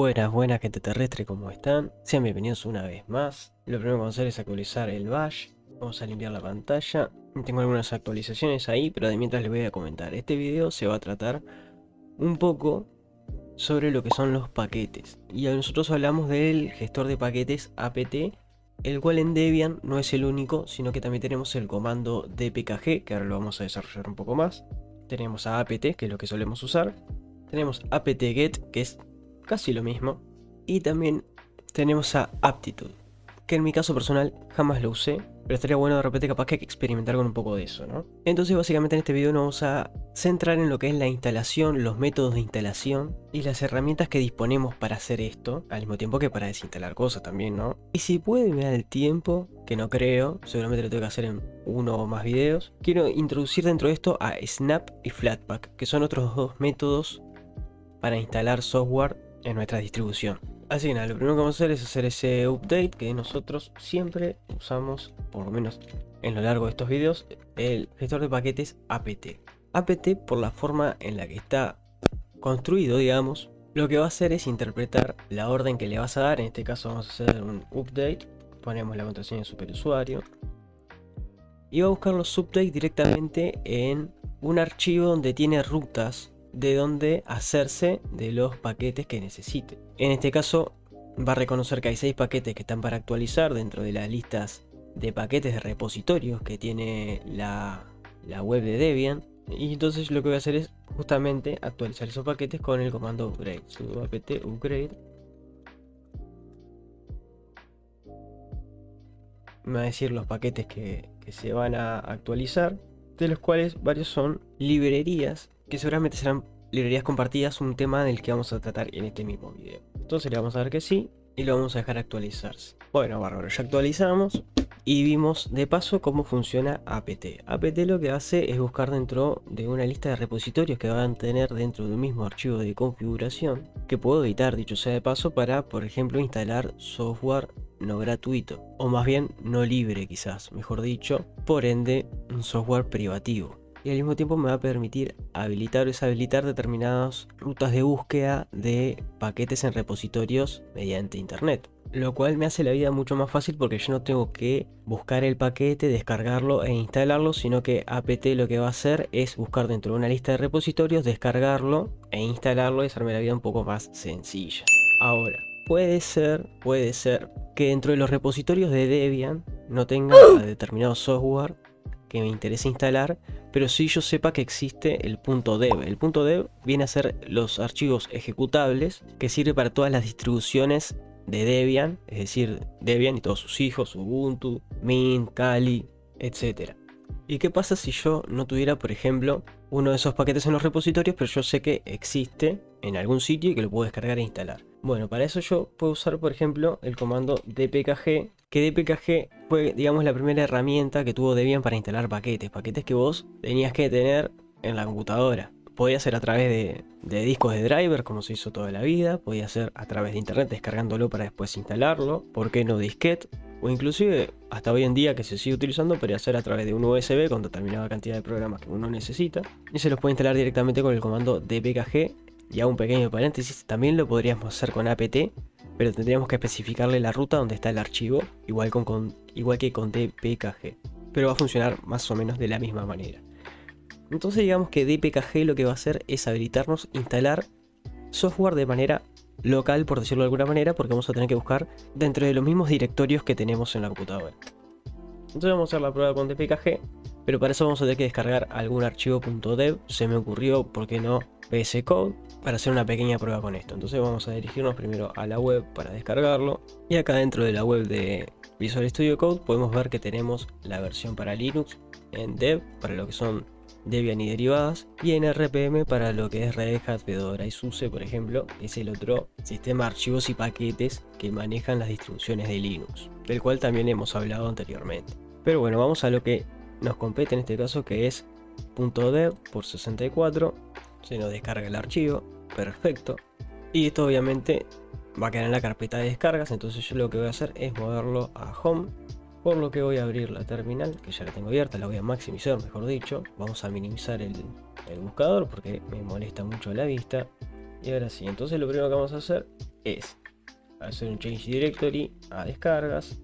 Buenas, buenas gente terrestre, ¿cómo están? Sean bienvenidos una vez más. Lo primero que vamos a hacer es actualizar el bash. Vamos a limpiar la pantalla. Tengo algunas actualizaciones ahí, pero de mientras les voy a comentar. Este video se va a tratar un poco sobre lo que son los paquetes. Y nosotros hablamos del gestor de paquetes apt, el cual en Debian no es el único, sino que también tenemos el comando dpkg, que ahora lo vamos a desarrollar un poco más. Tenemos a apt, que es lo que solemos usar. Tenemos apt-get, que es casi lo mismo. Y también tenemos a aptitude, que en mi caso personal jamás lo usé, pero estaría bueno de repente capaz que experimentar con un poco de eso, ¿no? Entonces básicamente en este video nos vamos a centrar en lo que es la instalación, los métodos de instalación y las herramientas que disponemos para hacer esto, al mismo tiempo que para desinstalar cosas también, ¿no? Y si puede me da el tiempo, que no creo, seguramente lo tengo que hacer en uno o más videos, quiero introducir dentro de esto a Snap y Flatpak, que son otros dos métodos para instalar software en nuestra distribución. Así que nada, lo primero que vamos a hacer es hacer ese update que nosotros siempre usamos, por lo menos en lo largo de estos videos, el gestor de paquetes apt. Apt, por la forma en la que está construido, digamos, lo que va a hacer es interpretar la orden que le vas a dar. En este caso vamos a hacer un update, ponemos la contraseña de superusuario y va a buscar los updates directamente en un archivo donde tiene rutas de dónde hacerse de los paquetes que necesite. En este caso va a reconocer que hay 6 paquetes que están para actualizar dentro de las listas de paquetes de repositorios que tiene la web de Debian. Y entonces lo que voy a hacer es justamente actualizar esos paquetes con el comando upgrade. Sudo apt upgrade. Me va a decir los paquetes que se van a actualizar, de los cuales varios son librerías, que seguramente serán librerías compartidas, un tema del que vamos a tratar en este mismo video. Entonces le vamos a dar que sí y lo vamos a dejar actualizarse. Bueno, bárbaro, ya actualizamos y vimos de paso cómo funciona apt. Apt lo que hace es buscar dentro de una lista de repositorios que van a tener dentro de un mismo archivo de configuración, que puedo editar, dicho sea de paso, para, por ejemplo, instalar software no gratuito, o más bien no libre quizás, mejor dicho, por ende un software privativo. Y al mismo tiempo me va a permitir habilitar o deshabilitar determinadas rutas de búsqueda de paquetes en repositorios mediante internet, lo cual me hace la vida mucho más fácil porque yo no tengo que buscar el paquete, descargarlo e instalarlo, sino que apt lo que va a hacer es buscar dentro de una lista de repositorios, descargarlo e instalarlo y hacerme la vida un poco más sencilla. Ahora, puede ser que dentro de los repositorios de Debian no tenga determinado software que me interese instalar, pero sí yo sepa que existe el .dev. El .dev viene a ser los archivos ejecutables que sirve para todas las distribuciones de Debian, es decir, Debian y todos sus hijos, Ubuntu, Mint, Kali, etc. ¿Y qué pasa si yo no tuviera, por ejemplo, uno de esos paquetes en los repositorios, pero yo sé que existe en algún sitio y que lo puedo descargar e instalar? Bueno, para eso yo puedo usar, por ejemplo, el comando dpkg, que dpkg fue, digamos, la primera herramienta que tuvo Debian para instalar paquetes que vos tenías que tener en la computadora. Podía ser a través de discos de driver, como se hizo toda la vida, podía ser a través de internet descargándolo para después instalarlo, ¿por qué no disquete? O inclusive hasta hoy en día que se sigue utilizando, podría ser a través de un USB con determinada cantidad de programas que uno necesita, y se los puede instalar directamente con el comando dpkg. Y hago un pequeño paréntesis, también lo podríamos hacer con apt, pero tendríamos que especificarle la ruta donde está el archivo, igual que con dpkg, pero va a funcionar más o menos de la misma manera. Entonces digamos que dpkg lo que va a hacer es habilitarnos instalar software de manera local, por decirlo de alguna manera, porque vamos a tener que buscar dentro de los mismos directorios que tenemos en la computadora. Entonces vamos a hacer la prueba con dpkg, pero para eso vamos a tener que descargar algún archivo .dev. Se me ocurrió, ¿por qué no?, VS Code, para hacer una pequeña prueba con esto. Entonces vamos a dirigirnos primero a la web para descargarlo, y acá dentro de la web de Visual Studio Code podemos ver que tenemos la versión para Linux en dev, para lo que son Debian y derivadas, y en RPM para lo que es Red Hat, Fedora y SUSE, por ejemplo, es el otro sistema de archivos y paquetes que manejan las distribuciones de Linux, del cual también hemos hablado anteriormente. Pero bueno, vamos a lo que nos compete en este caso, que es .dev por 64. Se nos descarga el archivo, perfecto, y esto obviamente va a quedar en la carpeta de descargas. Entonces yo lo que voy a hacer es moverlo a home, por lo que voy a abrir la terminal, que ya la tengo abierta, la voy a maximizar, mejor dicho. Vamos a minimizar el buscador porque me molesta mucho la vista. Y ahora sí, entonces lo primero que vamos a hacer es hacer un change directory a descargas,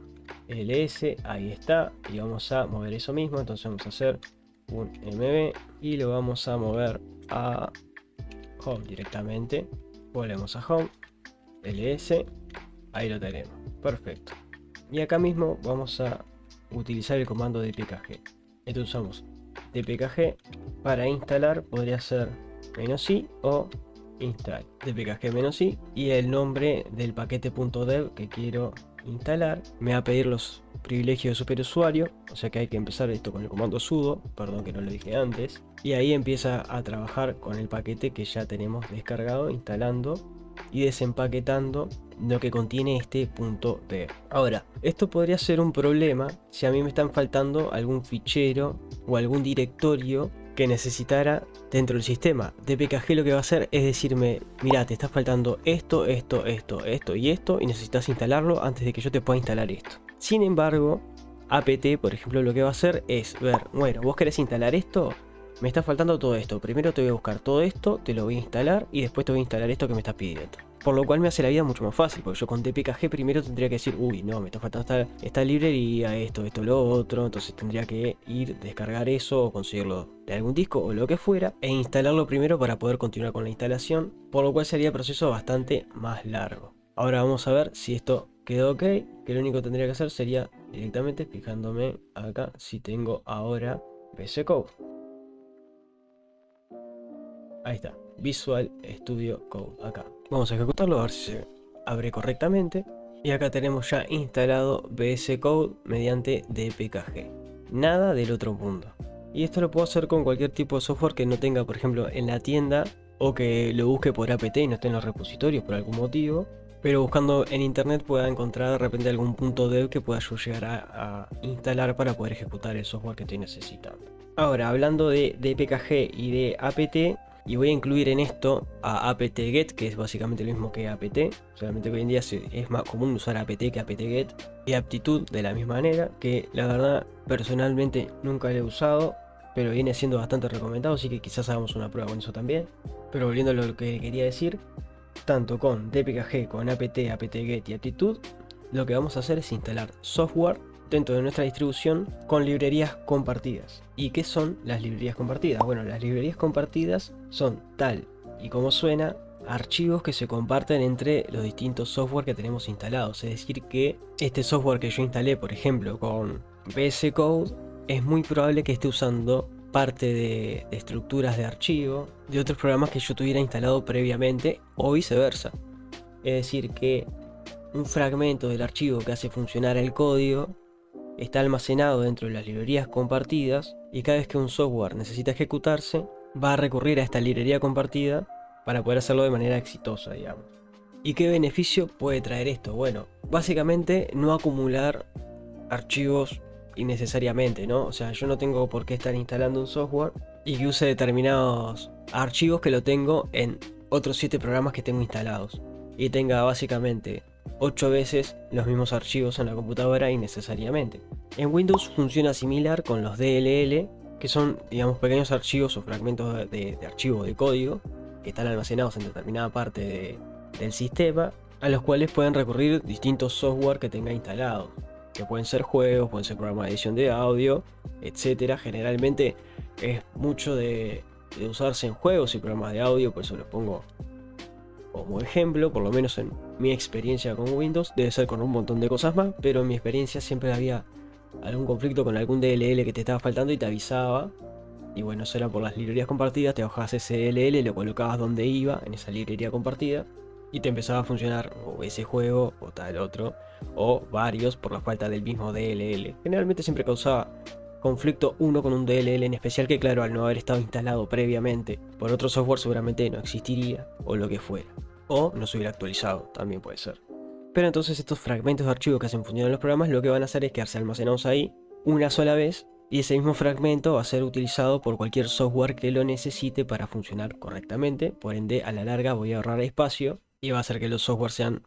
ls, ahí está, y vamos a mover eso mismo. Entonces vamos a hacer un mb y lo vamos a mover a home directamente. Volvemos a home, ls, ahí lo tenemos, perfecto. Y acá mismo vamos a utilizar el comando dpkg. Entonces usamos dpkg para instalar, podría ser "-i" o install dpkg-i y el nombre del paquete .dev que quiero instalar. Me va a pedir los privilegios de superusuario, o sea que hay que empezar esto con el comando sudo, perdón que no lo dije antes, y ahí empieza a trabajar con el paquete que ya tenemos descargado, instalando y desempaquetando lo que contiene este .dev. Ahora, esto podría ser un problema si a mí me están faltando algún fichero o algún directorio que necesitara dentro del sistema. dpkg lo que va a hacer es decirme: mira, te está faltando esto, esto, esto, esto y esto, y necesitas instalarlo antes de que yo te pueda instalar esto. Sin embargo, apt, por ejemplo, lo que va a hacer es ver: bueno, vos querés instalar esto, me está faltando todo esto, primero te voy a buscar todo esto, te lo voy a instalar y después te voy a instalar esto que me estás pidiendo. Por lo cual me hace la vida mucho más fácil, porque yo con dpkg primero tendría que decir: uy, no, me está faltando esta librería, esto, lo otro. Entonces tendría que ir, descargar eso o conseguirlo de algún disco o lo que fuera e instalarlo primero para poder continuar con la instalación, por lo cual sería el proceso bastante más largo. Ahora vamos a ver si esto quedó ok, que lo único que tendría que hacer sería directamente fijándome acá si tengo ahora VS Code. Ahí está, Visual Studio Code, acá. Vamos a ejecutarlo a ver si se abre correctamente. Y acá tenemos ya instalado VS Code mediante dpkg. Nada del otro mundo. Y esto lo puedo hacer con cualquier tipo de software que no tenga, por ejemplo, en la tienda, o que lo busque por apt y no esté en los repositorios por algún motivo. Pero buscando en internet pueda encontrar de repente algún .dev que pueda yo llegar a instalar para poder ejecutar el software que estoy necesitando. Ahora, hablando de dpkg y de apt, y voy a incluir en esto a apt-get, que es básicamente lo mismo que apt, solamente que hoy en día es más común usar apt que apt-get, y aptitud de la misma manera, que la verdad personalmente nunca lo he usado, pero viene siendo bastante recomendado, así que quizás hagamos una prueba con eso también. Pero volviendo a lo que quería decir, tanto con dpkg, con apt, apt-get y aptitud, lo que vamos a hacer es instalar software dentro de nuestra distribución con librerías compartidas. ¿Y qué son las librerías compartidas? Bueno, las librerías compartidas son, tal y como suena, archivos que se comparten entre los distintos software que tenemos instalados. Es decir, que este software que yo instalé, por ejemplo, con VS Code, es muy probable que esté usando parte de estructuras de archivo de otros programas que yo tuviera instalado previamente, o viceversa. Es decir, que un fragmento del archivo que hace funcionar el código está almacenado dentro de las librerías compartidas, y cada vez que un software necesita ejecutarse, va a recurrir a esta librería compartida para poder hacerlo de manera exitosa, digamos. ¿Y qué beneficio puede traer esto? Bueno, básicamente no acumular archivos innecesariamente, ¿no? O sea, yo no tengo por qué estar instalando un software y que use determinados archivos que lo tengo en otros 7 programas que tengo instalados, y tenga básicamente 8 veces los mismos archivos en la computadora innecesariamente. En Windows funciona similar con los DLL, que son, digamos, pequeños archivos o fragmentos de archivo de código que están almacenados en determinada parte del sistema, a los cuales pueden recurrir distintos software que tenga instalados, que pueden ser juegos, pueden ser programas de edición de audio, etcétera. Generalmente es mucho de usarse en juegos y programas de audio, por eso los pongo como ejemplo, por lo menos en mi experiencia con Windows. Debe ser con un montón de cosas más, pero en mi experiencia siempre había algún conflicto con algún DLL que te estaba faltando y te avisaba. Y bueno, eso era por las librerías compartidas. Te bajabas ese DLL, lo colocabas donde iba, en esa librería compartida, y te empezaba a funcionar o ese juego o tal otro, o varios por la falta del mismo DLL. Generalmente siempre causaba conflicto uno con un DLL en especial, que claro, al no haber estado instalado previamente por otro software seguramente no existiría, o lo que fuera, o no se hubiera actualizado, también puede ser. Pero entonces estos fragmentos de archivo que hacen funcionar los programas, lo que van a hacer es quedarse almacenados ahí una sola vez, y ese mismo fragmento va a ser utilizado por cualquier software que lo necesite para funcionar correctamente. Por ende, a la larga voy a ahorrar espacio y va a hacer que los softwares sean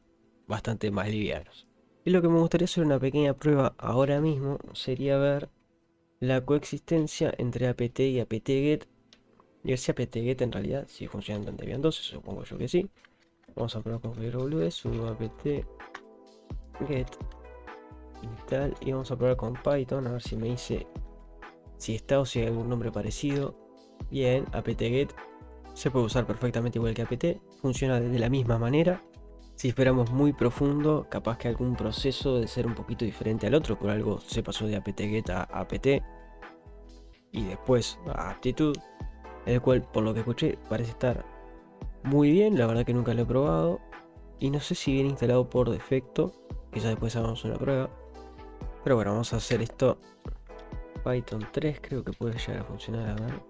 bastante más livianos. Y lo que me gustaría hacer una pequeña prueba ahora mismo sería ver la coexistencia entre apt y apt-get, y ver si apt-get en realidad si funcionan tan bien. Entonces supongo yo que sí. Vamos a probar con wd sudo apt get install y vamos a probar con Python a ver si me dice si está o si hay algún nombre parecido. Bien, apt-get se puede usar perfectamente igual que apt, funciona de la misma manera. Si esperamos muy profundo, capaz que algún proceso de ser un poquito diferente al otro, por algo se pasó de apt-get a apt y después a aptitud, el cual por lo que escuché parece estar muy bien, la verdad que nunca lo he probado y no sé si viene instalado por defecto, quizás después hagamos una prueba, pero bueno, vamos a hacer esto. Python 3 creo que puede llegar a funcionar, a ver.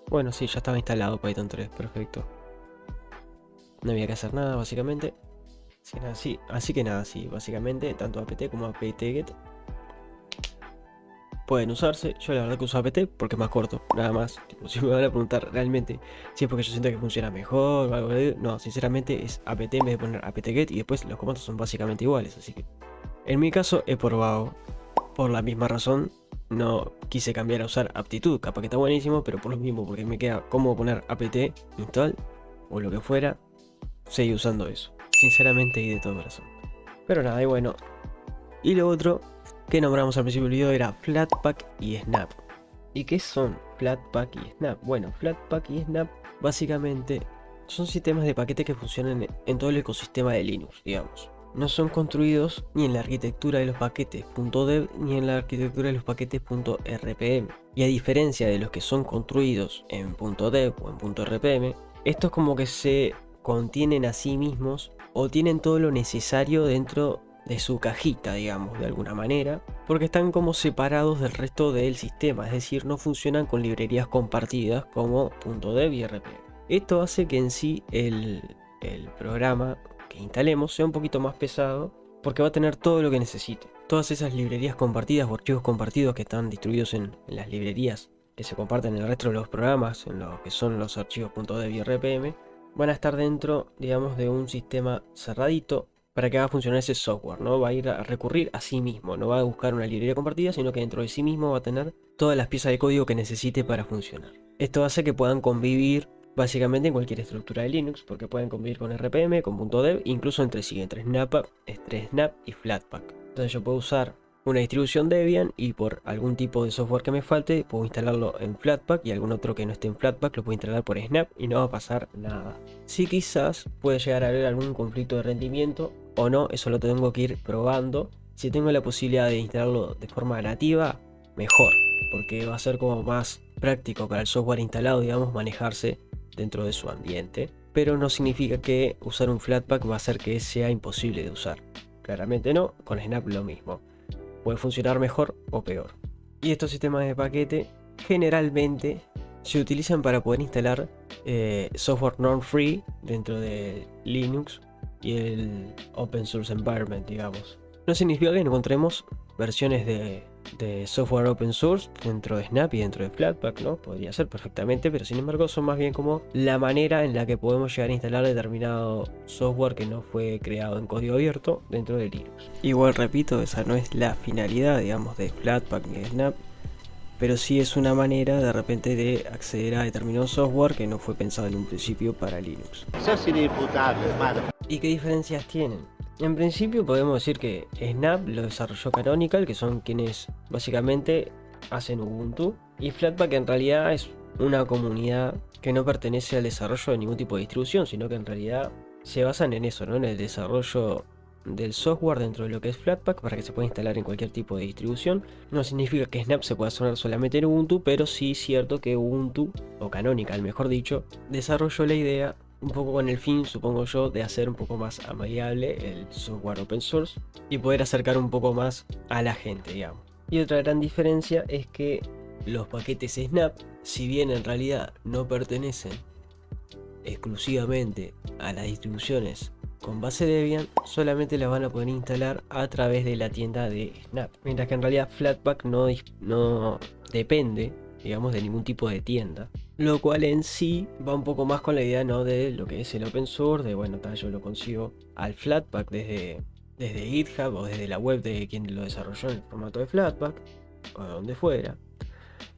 Bueno, sí, ya estaba instalado Python 3, perfecto. No había que hacer nada básicamente. Así que nada, sí, básicamente tanto apt como apt-get pueden usarse. Yo la verdad que uso apt porque es más corto, nada más. Tipo, si me van a preguntar realmente si es porque yo siento que funciona mejor o algo de... No, sinceramente es apt en vez de poner apt-get y después los comandos son básicamente iguales. Así que en mi caso he probado. Por la misma razón no quise cambiar a usar aptitud. Capaz que está buenísimo, pero por lo mismo, porque me queda cómodo poner apt install o lo que fuera, seguí usando eso. Sinceramente y de todo corazón. Pero nada, y bueno. Y lo otro que nombramos al principio del video era Flatpak y Snap. ¿Y qué son Flatpak y Snap? Bueno, Flatpak y Snap básicamente son sistemas de paquete que funcionan en todo el ecosistema de Linux, digamos. No son construidos ni en la arquitectura de los paquetes .dev ni en la arquitectura de los paquetes .rpm. Y a diferencia de los que son construidos en .dev o en .rpm, estos como que se contienen a sí mismos o tienen todo lo necesario dentro de su cajita, digamos, de alguna manera, porque están como separados del resto del sistema, es decir, no funcionan con librerías compartidas como .dev y rpm. Esto hace que en sí el programa que instalemos sea un poquito más pesado, porque va a tener todo lo que necesite. Todas esas librerías compartidas o archivos compartidos que están distribuidos en las librerías que se comparten en el resto de los programas, en lo que son los archivos .dev y rpm, van a estar dentro, digamos, de un sistema cerradito para que haga funcionar ese software. No va a ir a recurrir a sí mismo, no va a buscar una librería compartida, sino que dentro de sí mismo va a tener todas las piezas de código que necesite para funcionar. Esto hace que puedan convivir básicamente en cualquier estructura de Linux, porque pueden convivir con RPM, con .dev, incluso entre sí, entre Snap y Flatpak. Entonces yo puedo usar una distribución Debian y por algún tipo de software que me falte puedo instalarlo en Flatpak y algún otro que no esté en Flatpak lo puedo instalar por Snap y no va a pasar nada. Sí, quizás puede llegar a haber algún conflicto de rendimiento o no, eso lo tengo que ir probando. Si tengo la posibilidad de instalarlo de forma nativa, mejor, porque va a ser como más práctico para el software instalado, digamos, manejarse dentro de su ambiente, pero no significa que usar un Flatpak va a hacer que sea imposible de usar. Claramente no, con Snap lo mismo. Puede funcionar mejor o peor. Y estos sistemas de paquete generalmente se utilizan para poder instalar software non-free dentro de Linux y el Open Source Environment, digamos. No significa que encontremos versiones de software open source dentro de Snap y dentro de Flatpak, ¿no? Podría ser perfectamente, pero sin embargo son más bien como la manera en la que podemos llegar a instalar determinado software que no fue creado en código abierto dentro de Linux. Igual repito, esa no es la finalidad, digamos, de Flatpak ni de Snap, pero sí es una manera de repente de acceder a determinado software que no fue pensado en un principio para Linux. ¿Y qué diferencias tienen? En principio podemos decir que Snap lo desarrolló Canonical, que son quienes básicamente hacen Ubuntu, y Flatpak en realidad es una comunidad que no pertenece al desarrollo de ningún tipo de distribución, sino que en realidad se basan en eso, ¿no? En el desarrollo del software dentro de lo que es Flatpak para que se pueda instalar en cualquier tipo de distribución. No significa que Snap se pueda sonar solamente en Ubuntu, pero sí es cierto que Ubuntu, o Canonical mejor dicho, desarrolló la idea un poco con el fin, supongo yo, de hacer un poco más amigable el software open source y poder acercar un poco más a la gente, digamos. Y otra gran diferencia es que los paquetes Snap, si bien en realidad no pertenecen exclusivamente a las distribuciones con base Debian, solamente las van a poder instalar a través de la tienda de Snap, mientras que en realidad Flatpak no depende, digamos, de ningún tipo de tienda, lo cual en sí va un poco más con la idea, ¿no?, de lo que es el open source, de bueno, yo lo consigo al Flatpak desde GitHub o desde la web de quien lo desarrolló en el formato de Flatpak o de donde fuera.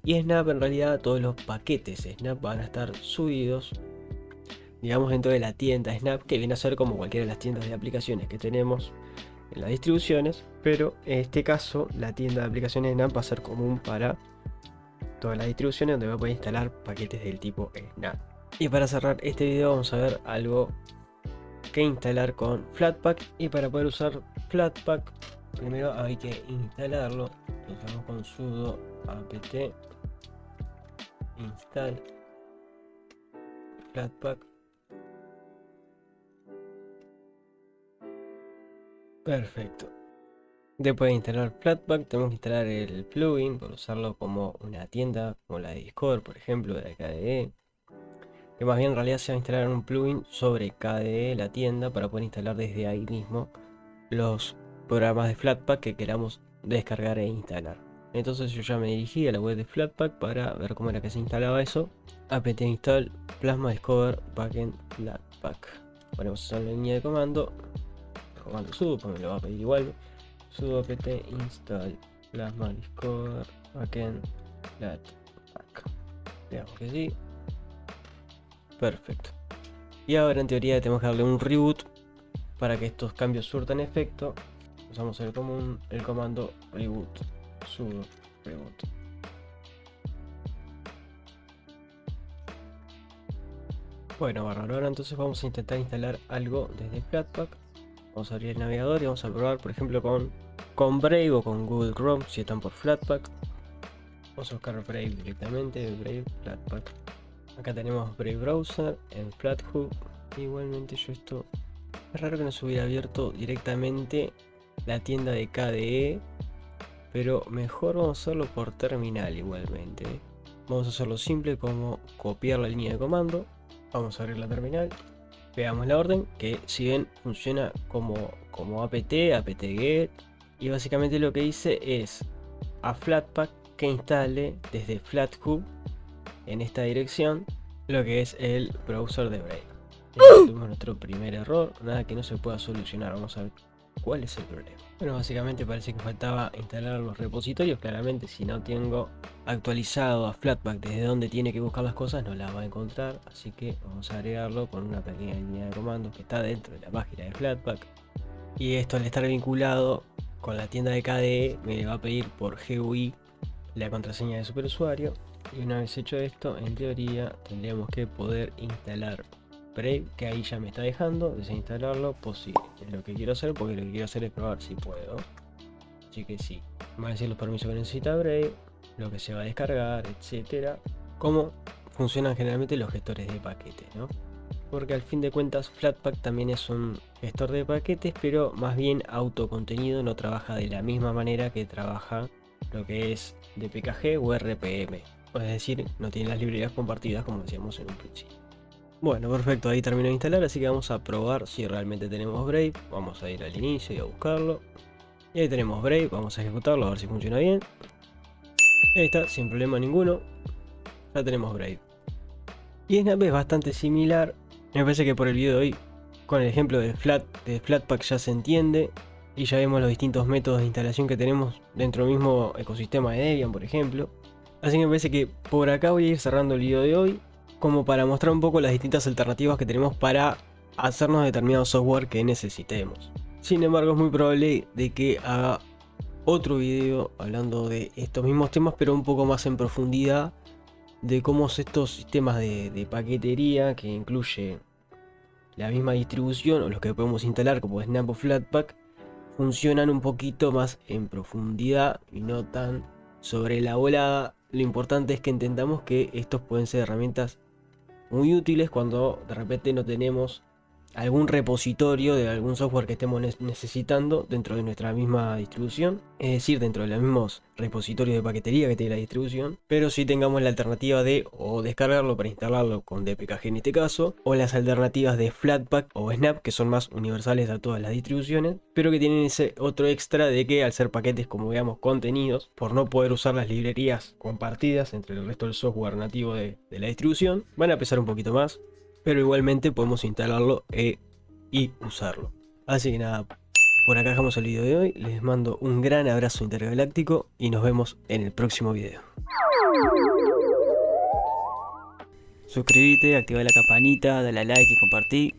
Y Snap, en realidad todos los paquetes Snap van a estar subidos digamos, dentro de la tienda Snap, que viene a ser como cualquiera de las tiendas de aplicaciones que tenemos en las distribuciones, pero en este caso la tienda de aplicaciones Snap va a ser común para todas las distribuciones, donde voy a poder instalar paquetes del tipo Snap. Y para cerrar este video vamos a ver algo que instalar con Flatpak, y para poder usar Flatpak primero hay que instalarlo. Lo hacemos con sudo apt install Flatpak. Perfecto. Después de instalar Flatpak tenemos que instalar el plugin para usarlo como una tienda, como la de Discord, por ejemplo, de la KDE. Que más bien en realidad se va a instalar un plugin sobre KDE, la tienda, para poder instalar desde ahí mismo los programas de Flatpak que queramos descargar e instalar. Entonces yo ya me dirigí a la web de Flatpak para ver cómo era que se instalaba eso. apt install plasma discover backend Flatpak. Ponemos eso en la línea de comando sudo, pues me lo va a pedir igual. Sudo apt install plasma discover backend Flatpak. Veamos que sí. Perfecto. Y ahora en teoría tenemos que darle un reboot para que estos cambios surtan efecto. Usamos el comando reboot, sudo reboot. Bueno, bárbaro. Ahora entonces vamos a intentar instalar algo desde Flatpak. Vamos a abrir el navegador y vamos a probar, por ejemplo, con Brave o con Google Chrome si están por Flatpak. Vamos a buscar Brave directamente, Brave Flatpak. Acá tenemos Brave Browser en FlatHub. Igualmente yo esto... Es raro que nos hubiera abierto directamente la tienda de KDE, pero mejor vamos a hacerlo por terminal igualmente. Vamos a hacerlo simple como copiar la línea de comando. Vamos a abrir la terminal. Pegamos la orden, que si bien funciona como apt-get, y básicamente lo que dice es a Flatpak que instale desde FlatHub en esta dirección lo que es el browser de Brave. Tuvimos nuestro primer error, nada que no se pueda solucionar. Vamos a ver cuál es el problema. Bueno, básicamente parece que faltaba instalar los repositorios. Claramente si no tengo actualizado a Flatpak desde donde tiene que buscar las cosas, no las va a encontrar, así que vamos a agregarlo con una pequeña línea de comandos que está dentro de la página de Flatpak. Y esto, al estar vinculado con la tienda de KDE, me va a pedir por GUI la contraseña de superusuario. Y una vez hecho esto, en teoría tendríamos que poder instalar Brave, que ahí ya me está dejando desinstalarlo posible. Es lo que quiero hacer, porque lo que quiero hacer es probar si puedo. Así que sí, van a decir los permisos que necesita Brave, lo que se va a descargar, etcétera. Cómo funcionan generalmente los gestores de paquetes, ¿no? Porque al fin de cuentas Flatpak también es un gestor de paquetes, pero más bien autocontenido, no trabaja de la misma manera que trabaja lo que es DPKG o RPM. Es decir, no tiene las librerías compartidas como decíamos en un principio. Bueno, perfecto, ahí terminó de instalar, así que vamos a probar si realmente tenemos Brave. Vamos a ir al inicio y a buscarlo. Y ahí tenemos Brave, vamos a ejecutarlo a ver si funciona bien. Ahí está, sin problema ninguno. Ya tenemos Brave. Y Snap es bastante similar. Me parece que por el video de hoy, con el ejemplo de Flatpak ya se entiende. Y ya vemos los distintos métodos de instalación que tenemos dentro del mismo ecosistema de Debian, por ejemplo. Así que me parece que por acá voy a ir cerrando el video de hoy, como para mostrar un poco las distintas alternativas que tenemos para hacernos determinado software que necesitemos. Sin embargo, es muy probable de que haga otro video hablando de estos mismos temas, pero un poco más en profundidad, de cómo estos sistemas de paquetería, que incluye la misma distribución o los que podemos instalar como Snap o Flatpak, funcionan un poquito más en profundidad y no tan sobre la volada. Lo importante es que entendamos que estos pueden ser herramientas muy útiles cuando de repente no tenemos algún repositorio de algún software que estemos necesitando dentro de nuestra misma distribución, es decir, dentro de los mismos repositorios de paquetería que tiene la distribución, pero si tengamos la alternativa de o descargarlo para instalarlo con DPKG en este caso, o las alternativas de Flatpak o Snap, que son más universales a todas las distribuciones, pero que tienen ese otro extra de que al ser paquetes como veamos contenidos, por no poder usar las librerías compartidas entre el resto del software nativo de la distribución, van a pesar un poquito más, pero igualmente podemos instalarlo y usarlo. Así que nada, por acá dejamos el video de hoy. Les mando un gran abrazo intergaláctico y nos vemos en el próximo video. Suscríbete, activa la campanita, dale a like y compartí.